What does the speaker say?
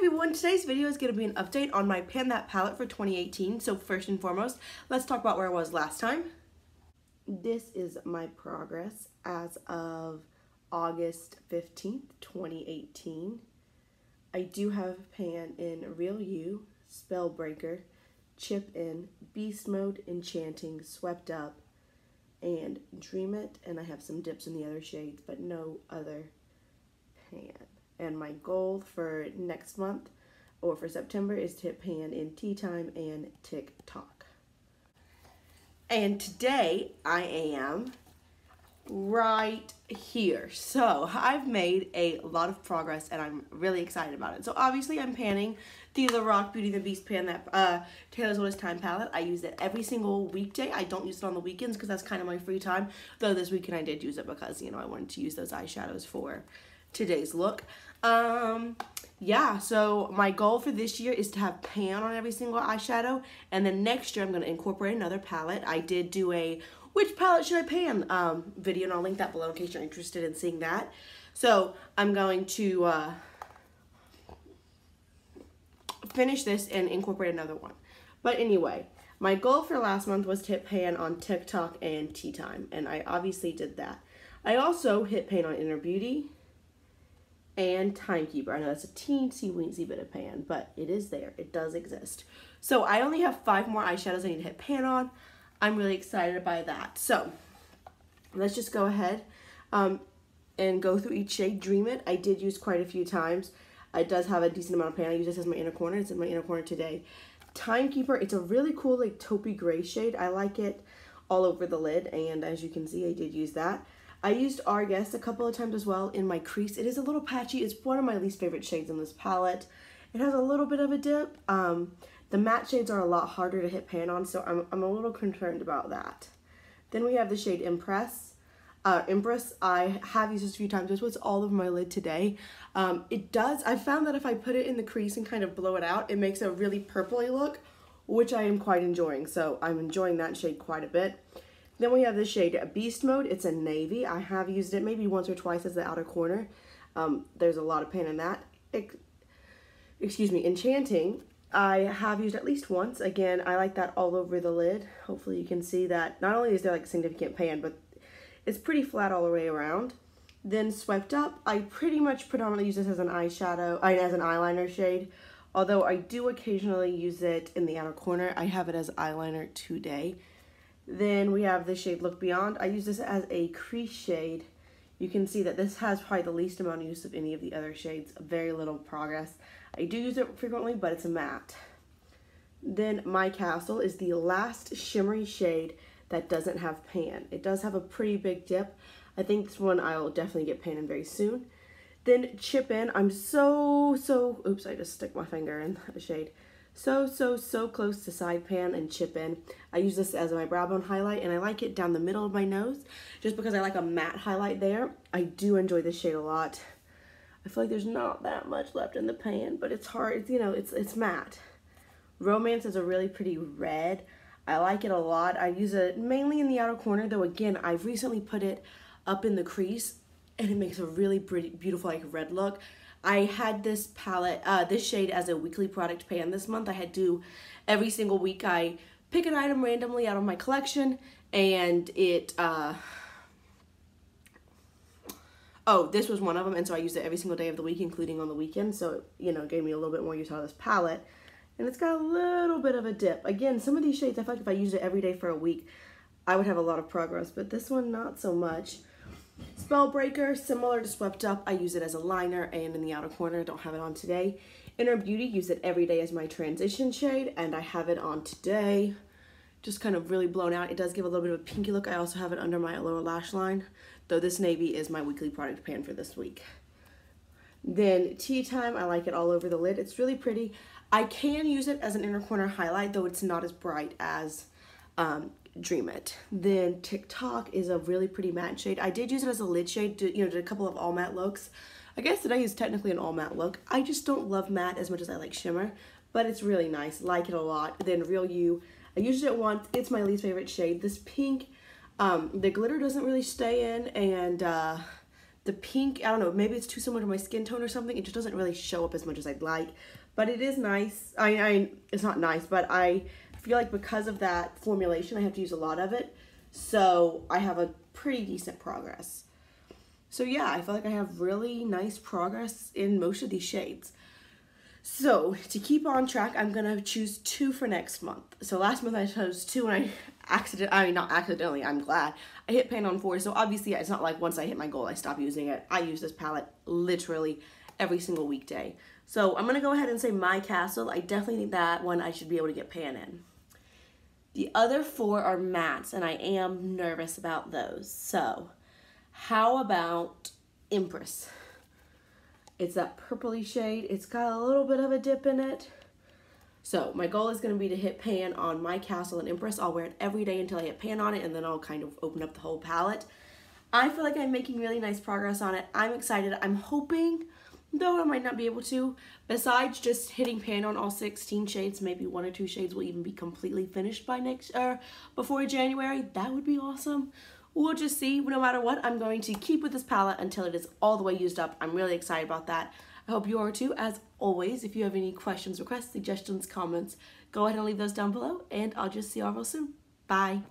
everyone, today's video is going to be an update on my Pan That palette for 2018. So first and foremost, let's talk about where I was last time. This is my progress as of August 15th, 2018. I do have Pan in Real You, Spellbreaker, Chip In, Beast Mode, Enchanting, Swept Up, and Dream It. And I have some dips in the other shades, but no other Pan. And my goal for next month, or for September, is to hit Pan in Tea Time and TikTok. And today, I am right here. So, I've made a lot of progress, and I'm really excited about it. So, obviously, I'm panning the Lorac Beauty and the Beast Pan That Taylor's Oldest Time palette. I use it every single weekday. I don't use it on the weekends because that's kind of my free time. Though this weekend I did use it because, you know, I wanted to use those eyeshadows for today's look. Yeah, so my goal for this year is to have Pan on every single eyeshadow, and then next year I'm going to incorporate another palette. I did do a which palette should I pan video, and I'll link that below in case you're interested in seeing that. So I'm going to finish this and incorporate another one. But anyway, my goal for last month was to hit Pan on TikTok and Tea Time, and I obviously did that. I also hit Pan on Inner Beauty and Timekeeper. I know that's a teensy weensy bit of Pan, but it is there. It does exist. So I only have 5 more eyeshadows I need to hit Pan on. I'm really excited by that. So let's just go ahead and go through each shade. Dream It, I did use quite a few times. It does have a decent amount of Pan. I use this as my inner corner. It's in my inner corner today. Timekeeper, it's a really cool like taupey gray shade. I like it all over the lid, and as you can see, I did use that. I used Our Guest a couple of times as well in my crease. It is a little patchy. It's one of my least favorite shades in this palette. It has a little bit of a dip. The matte shades are a lot harder to hit Pan on, so I'm a little concerned about that. Then we have the shade Empress. I have used this a few times. This was all over my lid today. I found that if I put it in the crease and kind of blow it out, it makes a really purpley look, which I am quite enjoying. So I'm enjoying that shade quite a bit. Then we have the shade Beast Mode. It's a navy. I have used it maybe once or twice as the outer corner. There's a lot of Pan in that. Excuse me, Enchanting. I have used at least once. Again, I like that all over the lid. Hopefully you can see that. Not only is there like significant Pan, but it's pretty flat all the way around. Then Swept Up. I pretty much predominantly use this as an eyeshadow, as an eyeliner shade. Although I do occasionally use it in the outer corner. I have it as eyeliner today. Then we have the shade Look Beyond. I use this as a crease shade. You can see that this has probably the least amount of use of any of the other shades. Very little progress. I do use it frequently, but it's a matte. Then My Castle is the last shimmery shade that doesn't have Pan. It does have a pretty big dip. I think this one I'll definitely get Pan in very soon. Then Chip In. I'm oops, I just stuck my finger in the shade. So close to Side Pan and Chip In. I use this as my brow bone highlight, and I like it down the middle of my nose just because I like a matte highlight there. I do enjoy this shade a lot. I feel like there's not that much left in the pan, but it's hard. It's, you know, it's matte. Romance is a really pretty red. I like it a lot. I use it mainly in the outer corner, though again, I've recently put it up in the crease, and it makes a really pretty, beautiful like red look. I had this palette, this shade as a weekly product pan this month. I had to, every single week, I pick an item randomly out of my collection, and it, this was one of them, and so I used it every single day of the week, including on the weekend, so it, you know, gave me a little bit more use out of this palette, and it's got a little bit of a dip. Again, some of these shades, I feel like if I used it every day for a week, I would have a lot of progress, but this one, not so much. Spellbreaker, similar to Swept Up. I use it as a liner and in the outer corner. Don't have it on today. Inner Beauty, use it every day as my transition shade, and I have it on today. Just kind of really blown out. It does give a little bit of a pinky look. I also have it under my lower lash line, though this navy is my weekly product pan for this week. Then Tea Time, I like it all over the lid. It's really pretty. I can use it as an inner corner highlight, though it's not as bright as Dream It. Then TikTok is a really pretty matte shade. I did use it as a lid shade, did a couple of all matte looks. I guess today is technically an all matte look. I just don't love matte as much as I like shimmer, but it's really nice. Like it a lot. Then Real You, I used it once. It's my least favorite shade. This pink, the glitter doesn't really stay in, and The pink, I don't know, maybe it's too similar to my skin tone or something. It just doesn't really show up as much as I'd like. But it is nice. It's not nice, but I feel like because of that formulation, I have to use a lot of it. So I have a pretty decent progress. So yeah, I feel like I have really nice progress in most of these shades. So to keep on track, I'm gonna choose 2 for next month. So last month I chose 2 and not accidentally, I'm glad. I hit pan on 4, so obviously it's not like once I hit my goal, I stop using it. I use this palette literally every single weekday. So I'm gonna go ahead and say My Castle. I definitely think that one I should be able to get pan in. The other 4 are mattes, and I am nervous about those. So how about Empress? It's that purpley shade. It's got a little bit of a dip in it. So my goal is going to be to hit pan on My Castle and Empress. I'll wear it every day until I hit pan on it, and then I'll kind of open up the whole palette. I feel like I'm making really nice progress on it. I'm excited. I'm hoping, though I might not be able to, besides just hitting pan on all 16 shades, maybe 1 or 2 shades will even be completely finished by before January. That would be awesome. We'll just see. No matter what, I'm going to keep with this palette until it is all the way used up. I'm really excited about that. I hope you are too. As always, if you have any questions, requests, suggestions, comments, go ahead and leave those down below, and I'll just see y'all real soon. Bye.